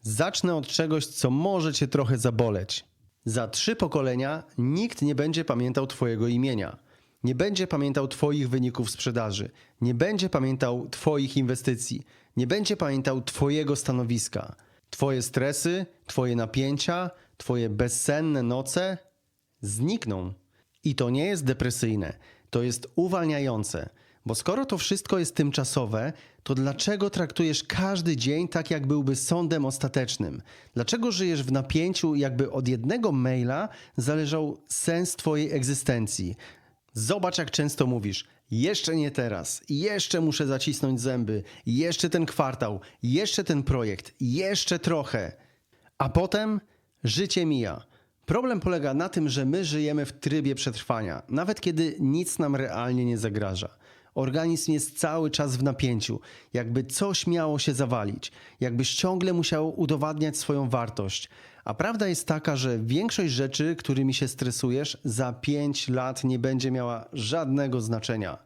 Zacznę od czegoś, co może cię trochę zaboleć. Za 3 pokolenia nikt nie będzie pamiętał twojego imienia. Nie będzie pamiętał twoich wyników sprzedaży. Nie będzie pamiętał twoich inwestycji. Nie będzie pamiętał twojego stanowiska. Twoje stresy, twoje napięcia, twoje bezsenne noce znikną. I to nie jest depresyjne, to jest uwalniające. Bo skoro to wszystko jest tymczasowe, to dlaczego traktujesz każdy dzień tak, jak byłby sądem ostatecznym? Dlaczego żyjesz w napięciu, jakby od jednego maila zależał sens twojej egzystencji? Zobacz, jak często mówisz: jeszcze nie teraz, jeszcze muszę zacisnąć zęby, jeszcze ten kwartał, jeszcze ten projekt, jeszcze trochę. A potem życie mija. Problem polega na tym, że my żyjemy w trybie przetrwania, nawet kiedy nic nam realnie nie zagraża. Organizm jest cały czas w napięciu, jakby coś miało się zawalić, jakbyś ciągle musiał udowadniać swoją wartość. A prawda jest taka, że większość rzeczy, którymi się stresujesz, za 5 lat nie będzie miała żadnego znaczenia.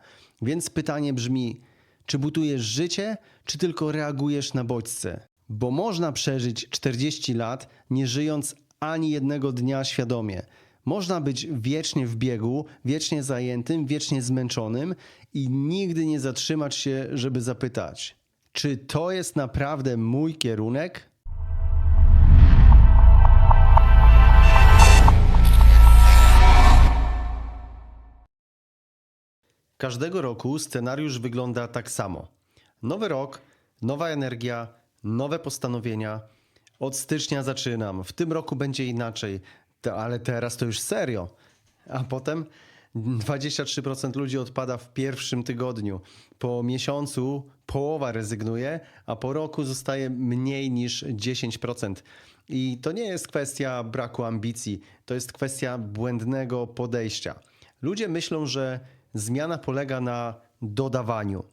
Więc pytanie brzmi, czy budujesz życie, czy tylko reagujesz na bodźce? Bo można przeżyć 40 lat, nie żyjąc ani jednego dnia świadomie. Można być wiecznie w biegu, wiecznie zajętym, wiecznie zmęczonym i nigdy nie zatrzymać się, żeby zapytać, czy to jest naprawdę mój kierunek? Każdego roku scenariusz wygląda tak samo. Nowy rok, nowa energia, nowe postanowienia. Od stycznia zaczynam, w tym roku będzie inaczej, ale teraz to już serio. A potem 23% ludzi odpada w pierwszym tygodniu. Po miesiącu połowa rezygnuje, a po roku zostaje mniej niż 10%. I to nie jest kwestia braku ambicji, to jest kwestia błędnego podejścia. Ludzie myślą, że zmiana polega na dodawaniu.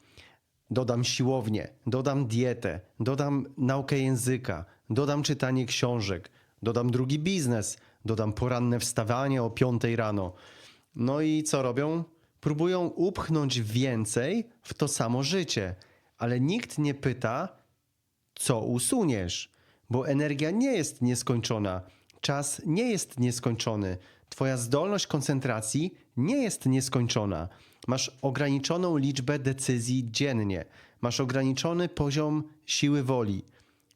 Dodam siłownię, dodam dietę, dodam naukę języka, dodam czytanie książek, dodam drugi biznes, dodam poranne wstawanie o 5 rano. No i co robią? Próbują upchnąć więcej w to samo życie, ale nikt nie pyta, co usuniesz, bo energia nie jest nieskończona, czas nie jest nieskończony, twoja zdolność koncentracji nie jest nieskończona. Masz ograniczoną liczbę decyzji dziennie, masz ograniczony poziom siły woli.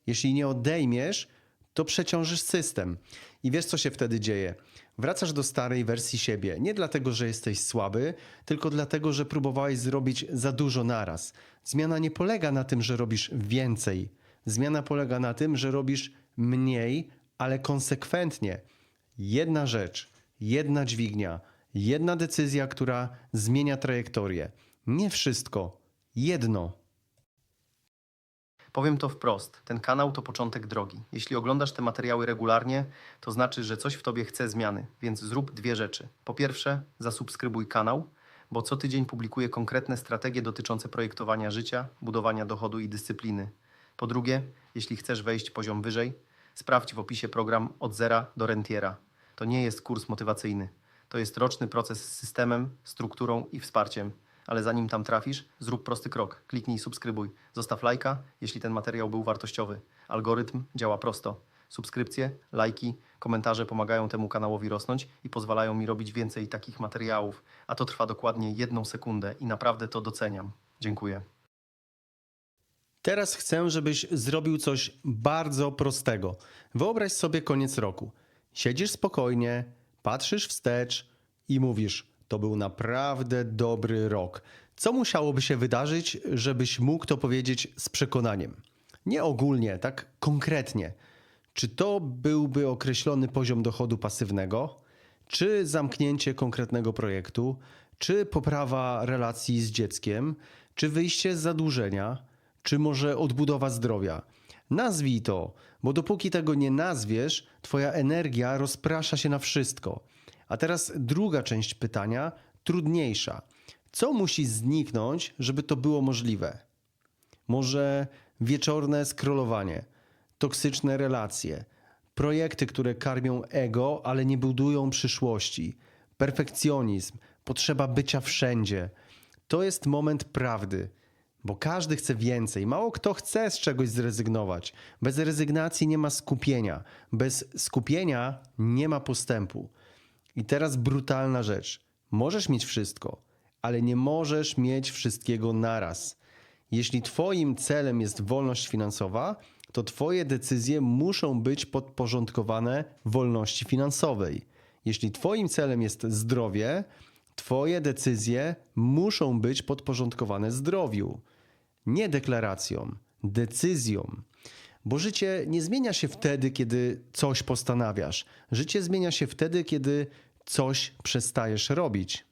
Jeśli nie odejmiesz, to przeciążysz system. I wiesz, co się wtedy dzieje? Wracasz do starej wersji siebie. Nie dlatego, że jesteś słaby, tylko dlatego, że próbowałeś zrobić za dużo naraz. Zmiana nie polega na tym, że robisz więcej. Zmiana polega na tym, że robisz mniej, ale konsekwentnie. Jedna rzecz, jedna dźwignia, jedna decyzja, która zmienia trajektorię. Nie wszystko, jedno. Powiem to wprost, ten kanał to początek drogi. Jeśli oglądasz te materiały regularnie, to znaczy, że coś w tobie chce zmiany, więc zrób 2 rzeczy. Po pierwsze, zasubskrybuj kanał, bo co tydzień publikuję konkretne strategie dotyczące projektowania życia, budowania dochodu i dyscypliny. Po drugie, jeśli chcesz wejść poziom wyżej, sprawdź w opisie program Od zera do rentiera. To nie jest kurs motywacyjny. To jest roczny proces z systemem, strukturą i wsparciem. Ale zanim tam trafisz, zrób prosty krok. Kliknij subskrybuj. Zostaw lajka, jeśli ten materiał był wartościowy. Algorytm działa prosto. Subskrypcje, lajki, komentarze pomagają temu kanałowi rosnąć i pozwalają mi robić więcej takich materiałów. A to trwa dokładnie 1 sekundę i naprawdę to doceniam. Dziękuję. Teraz chcę, żebyś zrobił coś bardzo prostego. Wyobraź sobie koniec roku. Siedzisz spokojnie, patrzysz wstecz i mówisz: to był naprawdę dobry rok. Co musiałoby się wydarzyć, żebyś mógł to powiedzieć z przekonaniem? Nie ogólnie, tak konkretnie. Czy to byłby określony poziom dochodu pasywnego? Czy zamknięcie konkretnego projektu? Czy poprawa relacji z dzieckiem? Czy wyjście z zadłużenia? Czy może odbudowa zdrowia? Nazwij to, bo dopóki tego nie nazwiesz, twoja energia rozprasza się na wszystko. A teraz druga część pytania, trudniejsza. Co musi zniknąć, żeby to było możliwe? Może wieczorne scrollowanie, toksyczne relacje, projekty, które karmią ego, ale nie budują przyszłości, perfekcjonizm, potrzeba bycia wszędzie. To jest moment prawdy. bo każdy chce więcej. Mało kto chce z czegoś zrezygnować. Bez rezygnacji nie ma skupienia. Bez skupienia nie ma postępu. I teraz brutalna rzecz. Możesz mieć wszystko, ale nie możesz mieć wszystkiego naraz. Jeśli twoim celem jest wolność finansowa, to twoje decyzje muszą być podporządkowane wolności finansowej. Jeśli twoim celem jest zdrowie, twoje decyzje muszą być podporządkowane zdrowiu. Nie deklaracjom, decyzjom. Bo życie nie zmienia się wtedy, kiedy coś postanawiasz. Życie zmienia się wtedy, kiedy coś przestajesz robić.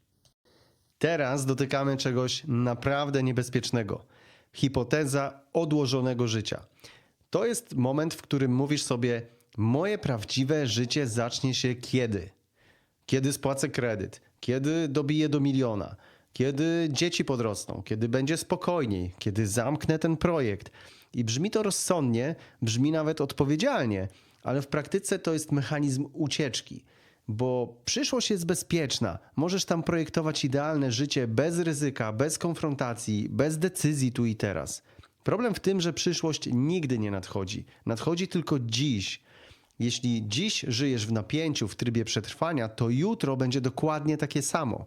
Teraz dotykamy czegoś naprawdę niebezpiecznego. Hipoteza odłożonego życia. To jest moment, w którym mówisz sobie: moje prawdziwe życie zacznie się kiedy? Kiedy spłacę kredyt? Kiedy dobiję do 1 000 000? Kiedy dzieci podrosną? Kiedy będzie spokojniej? Kiedy zamknę ten projekt? I brzmi to rozsądnie, brzmi nawet odpowiedzialnie, ale w praktyce to jest mechanizm ucieczki. Bo przyszłość jest bezpieczna. Możesz tam projektować idealne życie bez ryzyka, bez konfrontacji, bez decyzji tu i teraz. Problem w tym, że przyszłość nigdy nie nadchodzi. Nadchodzi tylko dziś. Jeśli dziś żyjesz w napięciu, w trybie przetrwania, to jutro będzie dokładnie takie samo.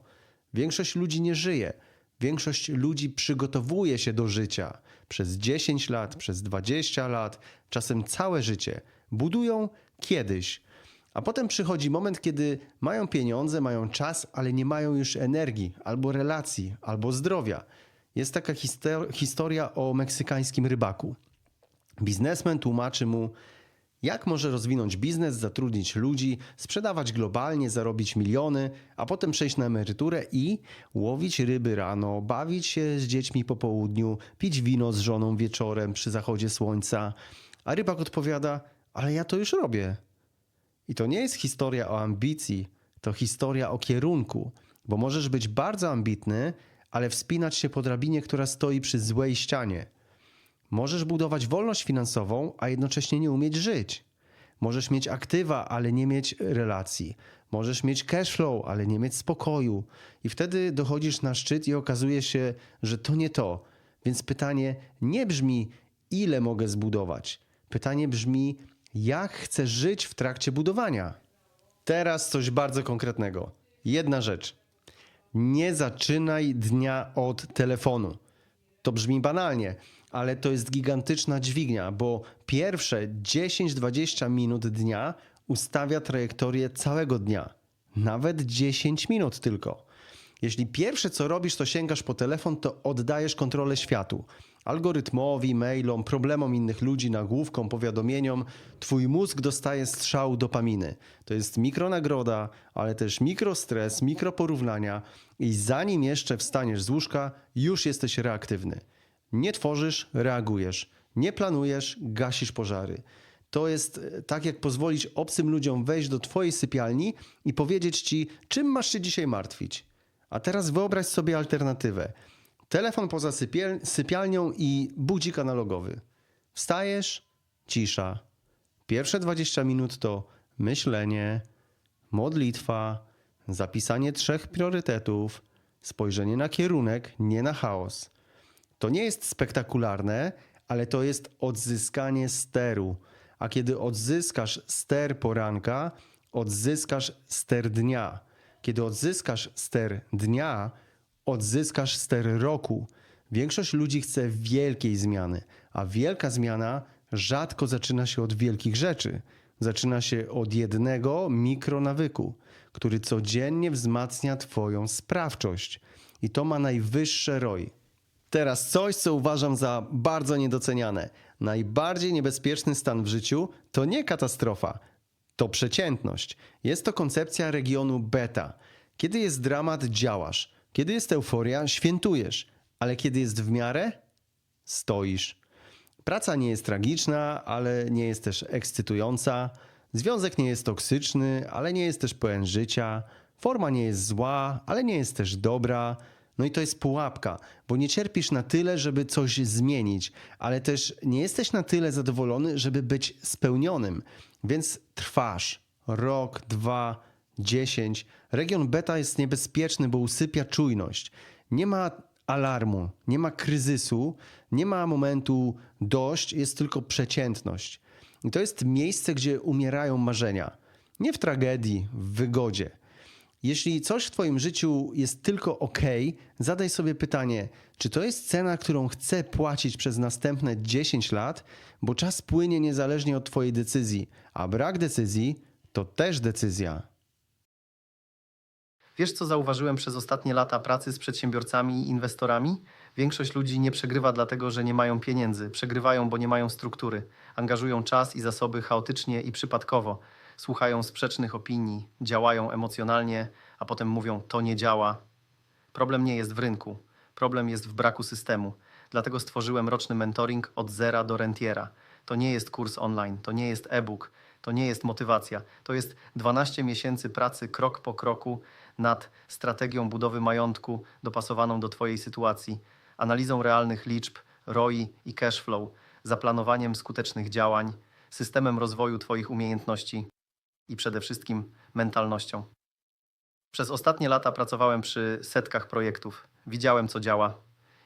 Większość ludzi nie żyje. Większość ludzi przygotowuje się do życia. Przez 10 lat, przez 20 lat, czasem całe życie. Budują kiedyś. A potem przychodzi moment, kiedy mają pieniądze, mają czas, ale nie mają już energii, albo relacji, albo zdrowia. Jest taka historia o meksykańskim rybaku. Biznesmen tłumaczy mu, jak może rozwinąć biznes, zatrudnić ludzi, sprzedawać globalnie, zarobić miliony, a potem przejść na emeryturę i łowić ryby rano, bawić się z dziećmi po południu, pić wino z żoną wieczorem przy zachodzie słońca. A rybak odpowiada: ale ja to już robię. I to nie jest historia o ambicji, to historia o kierunku, bo możesz być bardzo ambitny, ale wspinać się po drabinie, która stoi przy złej ścianie. Możesz budować wolność finansową, a jednocześnie nie umieć żyć. Możesz mieć aktywa, ale nie mieć relacji. Możesz mieć cashflow, ale nie mieć spokoju. I wtedy dochodzisz na szczyt i okazuje się, że to nie to. Więc pytanie nie brzmi, ile mogę zbudować. Pytanie brzmi, jak chcę żyć w trakcie budowania. Teraz coś bardzo konkretnego. Jedna rzecz. Nie zaczynaj dnia od telefonu. To brzmi banalnie, ale to jest gigantyczna dźwignia, bo pierwsze 10-20 minut dnia ustawia trajektorię całego dnia. Nawet 10 minut tylko. Jeśli pierwsze co robisz, to sięgasz po telefon, to oddajesz kontrolę światu. Algorytmowi, mailom, problemom innych ludzi, nagłówkom, powiadomieniom. Twój mózg dostaje strzał dopaminy. To jest mikronagroda, ale też mikrostres, mikroporównania i zanim jeszcze wstaniesz z łóżka, już jesteś reaktywny. Nie tworzysz, reagujesz. Nie planujesz, gasisz pożary. To jest tak, jak pozwolić obcym ludziom wejść do twojej sypialni i powiedzieć ci, czym masz się dzisiaj martwić. A teraz wyobraź sobie alternatywę. Telefon poza sypialnią i budzik analogowy. Wstajesz, cisza. Pierwsze 20 minut to myślenie, modlitwa, zapisanie 3 priorytetów, spojrzenie na kierunek, nie na chaos. To nie jest spektakularne, ale to jest odzyskanie steru. A kiedy odzyskasz ster poranka, odzyskasz ster dnia. Kiedy odzyskasz ster dnia, odzyskasz ster roku. Większość ludzi chce wielkiej zmiany, a wielka zmiana rzadko zaczyna się od wielkich rzeczy. Zaczyna się od jednego mikronawyku, który codziennie wzmacnia twoją sprawczość. I to ma najwyższe ROI. Teraz coś, co uważam za bardzo niedoceniane. Najbardziej niebezpieczny stan w życiu to nie katastrofa, to przeciętność. Jest to koncepcja regionu beta. Kiedy jest dramat, działasz. Kiedy jest euforia, świętujesz. Ale kiedy jest w miarę, stoisz. Praca nie jest tragiczna, ale nie jest też ekscytująca. Związek nie jest toksyczny, ale nie jest też pełen życia. Forma nie jest zła, ale nie jest też dobra. No i to jest pułapka, bo nie cierpisz na tyle, żeby coś zmienić, ale też nie jesteś na tyle zadowolony, żeby być spełnionym. Więc trwasz. Rok, 2, 10. Region beta jest niebezpieczny, bo usypia czujność. Nie ma alarmu, nie ma kryzysu, nie ma momentu dość, jest tylko przeciętność. I to jest miejsce, gdzie umierają marzenia. Nie w tragedii, w wygodzie. Jeśli coś w twoim życiu jest tylko ok, zadaj sobie pytanie, czy to jest cena, którą chcę płacić przez następne 10 lat, bo czas płynie niezależnie od twojej decyzji, a brak decyzji to też decyzja. Wiesz, co zauważyłem przez ostatnie lata pracy z przedsiębiorcami i inwestorami? Większość ludzi nie przegrywa dlatego, że nie mają pieniędzy. Przegrywają, bo nie mają struktury. Angażują czas i zasoby chaotycznie i przypadkowo. Słuchają sprzecznych opinii, działają emocjonalnie, a potem mówią, to nie działa. Problem nie jest w rynku. Problem jest w braku systemu. Dlatego stworzyłem roczny mentoring od zera do rentiera. To nie jest kurs online, to nie jest e-book, to nie jest motywacja. To jest 12 miesięcy pracy krok po kroku nad strategią budowy majątku dopasowaną do twojej sytuacji, analizą realnych liczb, ROI i cash flow, zaplanowaniem skutecznych działań, systemem rozwoju twoich umiejętności i przede wszystkim mentalnością. Przez ostatnie lata pracowałem przy setkach projektów. Widziałem, co działa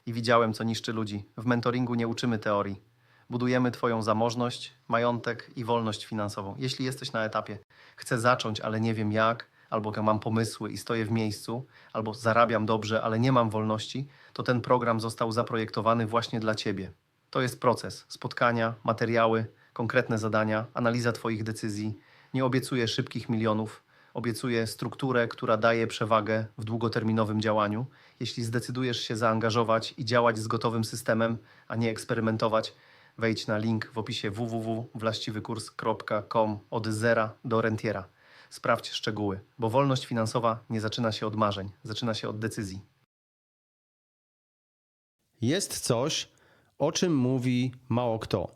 i widziałem, co niszczy ludzi. W mentoringu nie uczymy teorii. Budujemy twoją zamożność, majątek i wolność finansową. Jeśli jesteś na etapie, chcę zacząć, ale nie wiem jak, albo mam pomysły i stoję w miejscu, albo zarabiam dobrze, ale nie mam wolności, to ten program został zaprojektowany właśnie dla ciebie. To jest proces. Spotkania, materiały, konkretne zadania, analiza twoich decyzji. Nie obiecuję szybkich milionów. Obiecuję strukturę, która daje przewagę w długoterminowym działaniu. Jeśli zdecydujesz się zaangażować i działać z gotowym systemem, a nie eksperymentować, wejdź na link w opisie www.właściwykurs.com od zera do rentiera. Sprawdź szczegóły, bo wolność finansowa nie zaczyna się od marzeń, zaczyna się od decyzji. Jest coś, o czym mówi mało kto.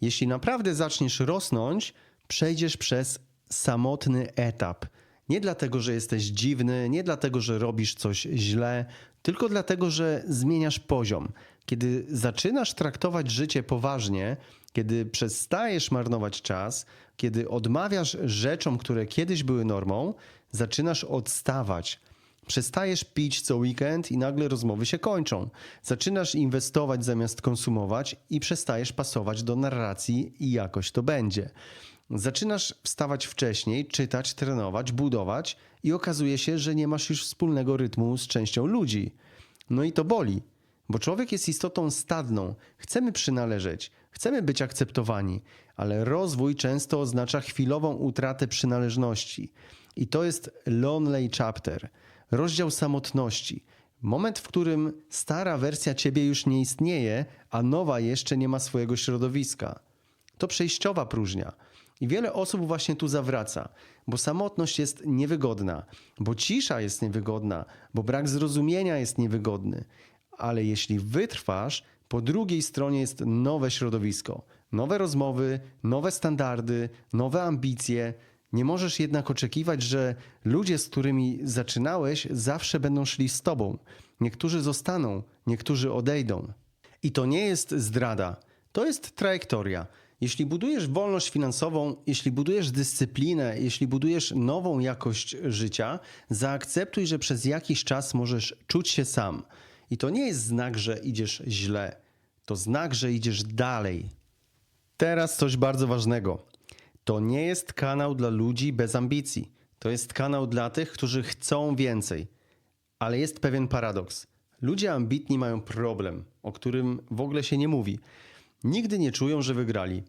Jeśli naprawdę zaczniesz rosnąć, przejdziesz przez samotny etap. Nie dlatego, że jesteś dziwny, nie dlatego, że robisz coś źle, tylko dlatego, że zmieniasz poziom. Kiedy zaczynasz traktować życie poważnie, kiedy przestajesz marnować czas, kiedy odmawiasz rzeczom, które kiedyś były normą, zaczynasz odstawać. Przestajesz pić co weekend i nagle rozmowy się kończą. Zaczynasz inwestować zamiast konsumować i przestajesz pasować do narracji i jakoś to będzie. Zaczynasz wstawać wcześniej, czytać, trenować, budować i okazuje się, że nie masz już wspólnego rytmu z częścią ludzi. No i to boli, bo człowiek jest istotą stadną. Chcemy przynależeć, chcemy być akceptowani, ale rozwój często oznacza chwilową utratę przynależności. I to jest lonely chapter, rozdział samotności. Moment, w którym stara wersja ciebie już nie istnieje, a nowa jeszcze nie ma swojego środowiska. To przejściowa próżnia. I wiele osób właśnie tu zawraca, bo samotność jest niewygodna, bo cisza jest niewygodna, bo brak zrozumienia jest niewygodny. Ale jeśli wytrwasz, po drugiej stronie jest nowe środowisko, nowe rozmowy, nowe standardy, nowe ambicje. Nie możesz jednak oczekiwać, że ludzie, z którymi zaczynałeś, zawsze będą szli z tobą. Niektórzy zostaną, niektórzy odejdą. I to nie jest zdrada, to jest trajektoria. Jeśli budujesz wolność finansową, jeśli budujesz dyscyplinę, jeśli budujesz nową jakość życia, zaakceptuj, że przez jakiś czas możesz czuć się sam. I to nie jest znak, że idziesz źle. To znak, że idziesz dalej. Teraz coś bardzo ważnego. To nie jest kanał dla ludzi bez ambicji. To jest kanał dla tych, którzy chcą więcej. Ale jest pewien paradoks. Ludzie ambitni mają problem, o którym w ogóle się nie mówi. Nigdy nie czują, że wygrali.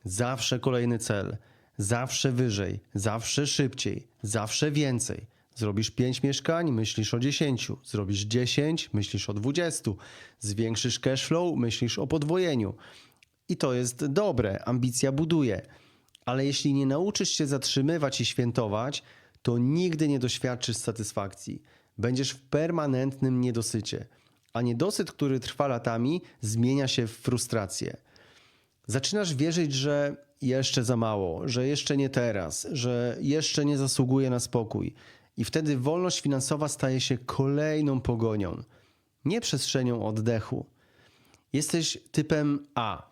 Zawsze kolejny cel. Zawsze wyżej. Zawsze szybciej. Zawsze więcej. Zrobisz 5 mieszkań, myślisz o 10. Zrobisz 10, myślisz o 20. Zwiększysz cashflow, myślisz o podwojeniu. I to jest dobre. Ambicja buduje. Ale jeśli nie nauczysz się zatrzymywać i świętować, to nigdy nie doświadczysz satysfakcji. Będziesz w permanentnym niedosycie. A niedosyt, który trwa latami, zmienia się w frustrację. Zaczynasz wierzyć, że jeszcze za mało, że jeszcze nie teraz, że jeszcze nie zasługuje na spokój. I wtedy wolność finansowa staje się kolejną pogonią, nie przestrzenią oddechu. Jesteś typem A.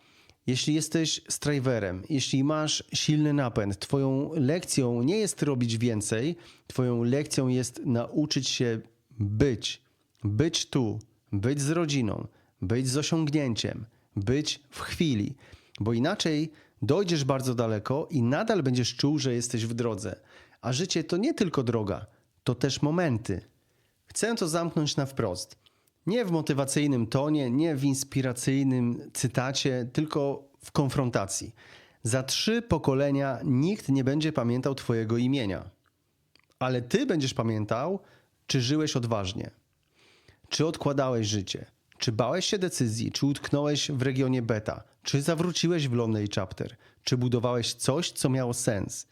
Jeśli jesteś striverem, jeśli masz silny napęd, twoją lekcją nie jest robić więcej, twoją lekcją jest nauczyć się być. Być tu, być z rodziną, być z osiągnięciem, być w chwili, bo inaczej dojdziesz bardzo daleko i nadal będziesz czuł, że jesteś w drodze. A życie to nie tylko droga, to też momenty. Chcę to zamknąć na wprost. Nie w motywacyjnym tonie, nie w inspiracyjnym cytacie, tylko w konfrontacji. Za 3 pokolenia nikt nie będzie pamiętał twojego imienia. Ale ty będziesz pamiętał, czy żyłeś odważnie, czy odkładałeś życie, czy bałeś się decyzji, czy utknąłeś w regionie beta, czy zawróciłeś w Lonely Chapter, czy budowałeś coś, co miało sens.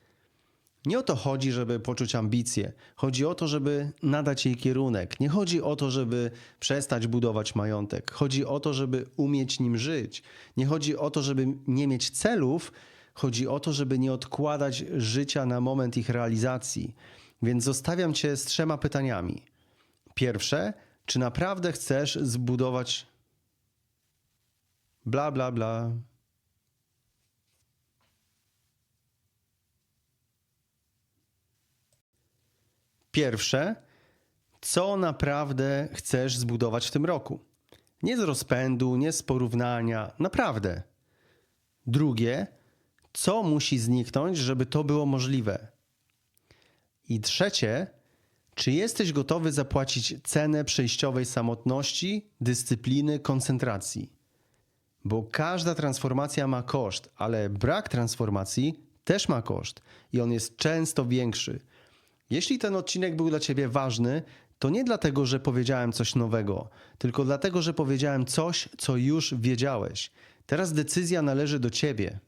Nie o to chodzi, żeby poczuć ambicje. Chodzi o to, żeby nadać jej kierunek. Nie chodzi o to, żeby przestać budować majątek. Chodzi o to, żeby umieć nim żyć. Nie chodzi o to, żeby nie mieć celów. Chodzi o to, żeby nie odkładać życia na moment ich realizacji. Więc zostawiam cię z 3 pytaniami. Pierwsze, czy naprawdę chcesz zbudować bla bla bla? Pierwsze, co naprawdę chcesz zbudować w tym roku? Nie z rozpędu, nie z porównania, naprawdę. Drugie, co musi zniknąć, żeby to było możliwe? I trzecie, czy jesteś gotowy zapłacić cenę przejściowej samotności, dyscypliny, koncentracji? Bo każda transformacja ma koszt, ale brak transformacji też ma koszt i on jest często większy. Jeśli ten odcinek był dla ciebie ważny, to nie dlatego, że powiedziałem coś nowego, tylko dlatego, że powiedziałem coś, co już wiedziałeś. Teraz decyzja należy do ciebie.